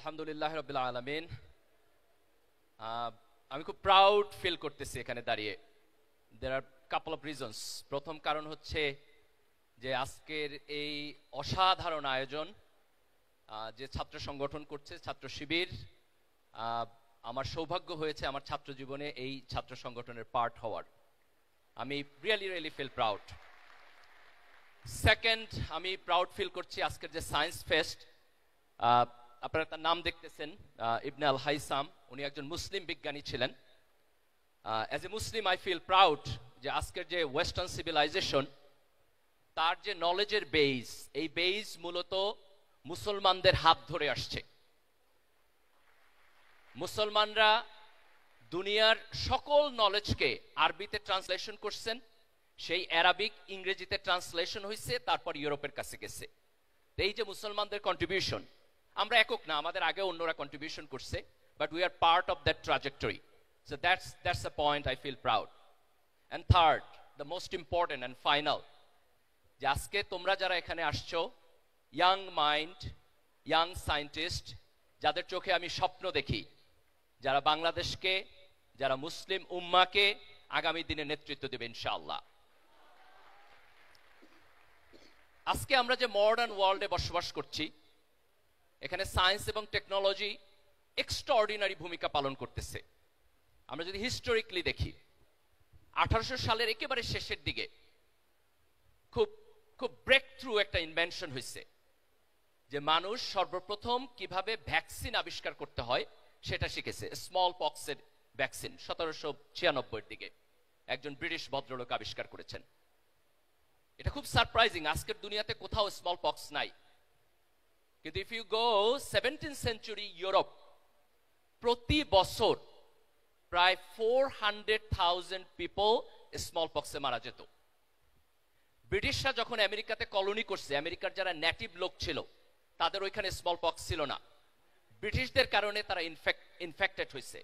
আলহামদুলিল্লাহ রাব্বিল আলামিন। আমি খুব প্রাউড ফিল করতেছি এখানে দাঁড়িয়ে। দেয়ার আর কাপল অফ রিজনস। প্রথম কারণ হচ্ছে যে আজকের এই অসাধারণ আয়োজন যে ছাত্র সংগঠন করছে, ছাত্র শিবির। আমার সৌভাগ্য হয়েছে আমার ছাত্র জীবনে এই ছাত্র সংগঠনের পার্ট হওয়ার। আমি রিয়েলি ফিল প্রাউড। সেকেন্ড, আমি প্রাউড ফিল করছি আজকের যে সায়েন্স ফেস্ট। আপনারা তার নাম দেখতেছেন, ইবনে আল হাইসাম। উনি একজন মুসলিম বিজ্ঞানী ছিলেন। As a Muslim I feel proud যে আজকের যে ওয়েস্টার্ন সিভিলাইজেশন, তার যে নলেজের বেইস, এই বেইস মূলত মুসলমানদের হাত ধরে আসছে। মুসলমানরা দুনিয়ার সকল নলেজকে আরবিতে ট্রান্সলেশন করছেন, সেই অ্যারাবিক ইংরেজিতে ট্রান্সলেশন হয়েছে, তারপর ইউরোপের কাছে গেছে। এই যে মুসলমানদের কন্ট্রিবিউশন, আমরা একক না, আমাদের আগে অন্যরা কন্ট্রিবিউশন করছে, but we are part of that trajectory. So that's a point I feel proud. And third, the most important and final, যে আজকে তোমরা যারা এখানে আসছো, ইয়াং মাইন্ড, ইয়াং সায়েন্টিস্ট, যাদের চোখে আমি স্বপ্ন দেখি, যারা বাংলাদেশকে, যারা মুসলিম উম্মাকে আগামী দিনে নেতৃত্ব দেবে ইনশাআল্লাহ। আজকে আমরা যে মডার্ন ওয়ার্ল্ডে বসবাস করছি, এখানে সায়েন্স এবং টেকনোলজি এক্সট্রাঅর্ডিনারি ভূমিকা পালন করতেছে। আমরা যদি হিস্টোরিক্যালি দেখি, 1800 সালের একেবারে শেষের দিকে খুব ব্রেক থ্রু একটা ইনভেনশন হয়েছে, যে মানুষ সর্বপ্রথম কিভাবে ভ্যাকসিন আবিষ্কার করতে হয় সেটা শিখেছে। স্মল পক্সের ভ্যাকসিন 1796 দিকে একজন ব্রিটিশ ভদ্রলোক আবিষ্কার করেছেন। এটা খুব সারপ্রাইজিং, আজকের দুনিয়াতে কোথাও স্মল পক্স নাই। কিন্তু if you go 17th century Europe, প্রতি বছর প্রায় 400,000 পিপল স্মল পক্সে মারা যেত। ব্রিটিশরা যখন আমেরিকাতে কলোনি করছে, আমেরিকার যারা নেটিভ লোক ছিল তাদের ওইখানে স্মল পক্স ছিল না। ব্রিটিশদের কারণে তারা ইনফেক্টেড হয়েছে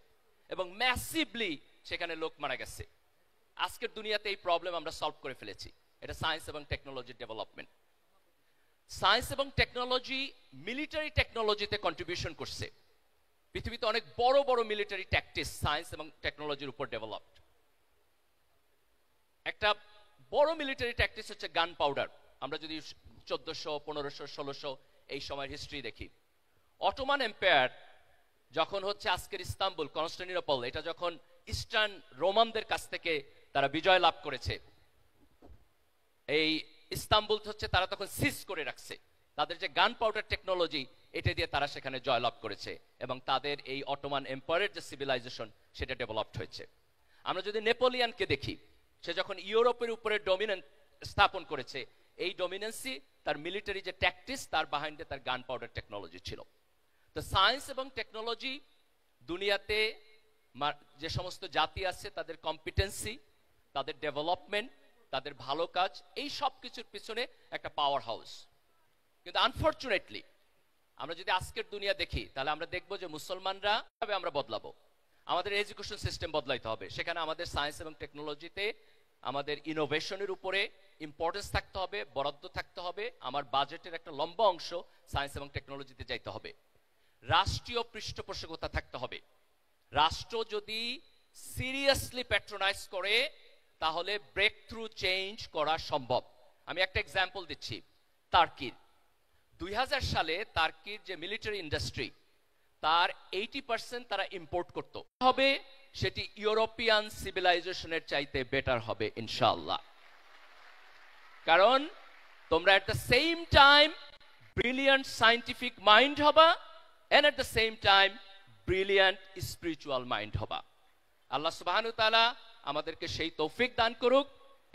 এবং ম্যাসিভলি সেখানে লোক মারা গেছে। আজকের দুনিয়াতে এই প্রবলেম আমরা সলভ করে ফেলেছি। এটা সায়েন্স এবং টেকনোলজির ডেভেলপমেন্ট। সায়েন্স এবং টেকনোলজি মিলিটারি টেকনোলজিতে কন্ট্রিবিউশন করছে। পৃথিবীতে অনেক বড় বড় মিলিটারি ট্যাকটিক্স সায়েন্স এবং টেকনোলজির উপর ডেভেলপড। একটা বড় মিলিটারি ট্যাকটিক্স হচ্ছে গান পাউডার। আমরা যদি 1400, 1500, 1600 এই সময়ের হিস্ট্রি দেখি, অটোমান এম্পায়ার যখন হচ্ছে আজকের ইস্তাম্বুল, কনস্টান্টিনোপল, এটা যখন ইস্টার্ন রোমানদের কাছ থেকে তারা বিজয় লাভ করেছে, এই ইস্তাম্বুল হচ্ছে তারা তখন সিজ করে রাখছে। তাদের যে গান পাউডার টেকনোলজি, এটা দিয়ে তারা সেখানে জয়লাভ করেছে এবং তাদের এই অটোমান এম্পায়ারের যে সিভিলাইজেশন সেটা ডেভেলপড হয়েছে। আমরা যদি নেপোলিয়ানকে দেখি, সে যখন ইউরোপের উপরে ডমিনেন্স স্থাপন করেছে, এই ডমিনেন্সি তার মিলিটারি যে ট্যাকটিক্স, তার বাহাইন্ডে তার গান পাউডার টেকনোলজি ছিল। তো সায়েন্স এবং টেকনোলজি দুনিয়াতে যে সমস্ত জাতি আছে তাদের কম্পিটেন্সি, তাদের ডেভেলপমেন্ট, তাদের ভালো কাজ, এই সব কিছুর পিছনে একটা পাওয়ার হাউস। কিন্তু আনফরচুনেটলি আমরা যদি আজকের দুনিয়া দেখি, তাহলে আমরা দেখব যে মুসলমানরা কিভাবে আমরা বদলাবো। আমাদের এডুকেশন সিস্টেম বদলাইতে হবে। সেখানে আমাদের সায়েন্স এবং টেকনোলজিতে আমাদের ইনোভেশনের উপরে ইম্পর্টেন্স থাকতে হবে, বরাদ্দ থাকতে হবে। আমার বাজেটের একটা লম্বা অংশ সায়েন্স এবং টেকনোলজিতে যাইতে হবে। রাষ্ট্রীয় পৃষ্ঠপোষকতা থাকতে হবে। রাষ্ট্র যদি সিরিয়াসলি প্যাট্রোনাইজ করে, তাহলে ব্রেক থ্রু চেঞ্জ করা সম্ভব। আমি একটা এক্সাম্পল দিচ্ছি, তার্কির। 2000 সালে তার্কির যে মিলিটারি ইন্ডাস্ট্রি, তার 80% তারা ইম্পোর্ট করতে হবে। সেটি ইউরোপিয়ান সিভিলাইজেশনের চাইতে বেটার হবে ইনশাআল্লাহ। কারণ তোমরা at the same time brilliant scientific mind হবা, and at the same time brilliant spiritual mind হবা। আল্লাহ সুবহানাহু ওয়া তাআলা আমাদেরকে সেই তৌফিক দান করুক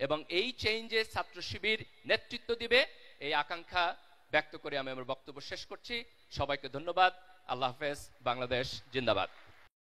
এবং এই চেঞ্জে ছাত্র শিবির নেতৃত্ব দিবে, এই আকাঙ্ক্ষা ব্যক্ত করে আমি আমার বক্তব্য শেষ করছি। সবাইকে ধন্যবাদ। আল্লাহ হাফেজ। বাংলাদেশ জিন্দাবাদ।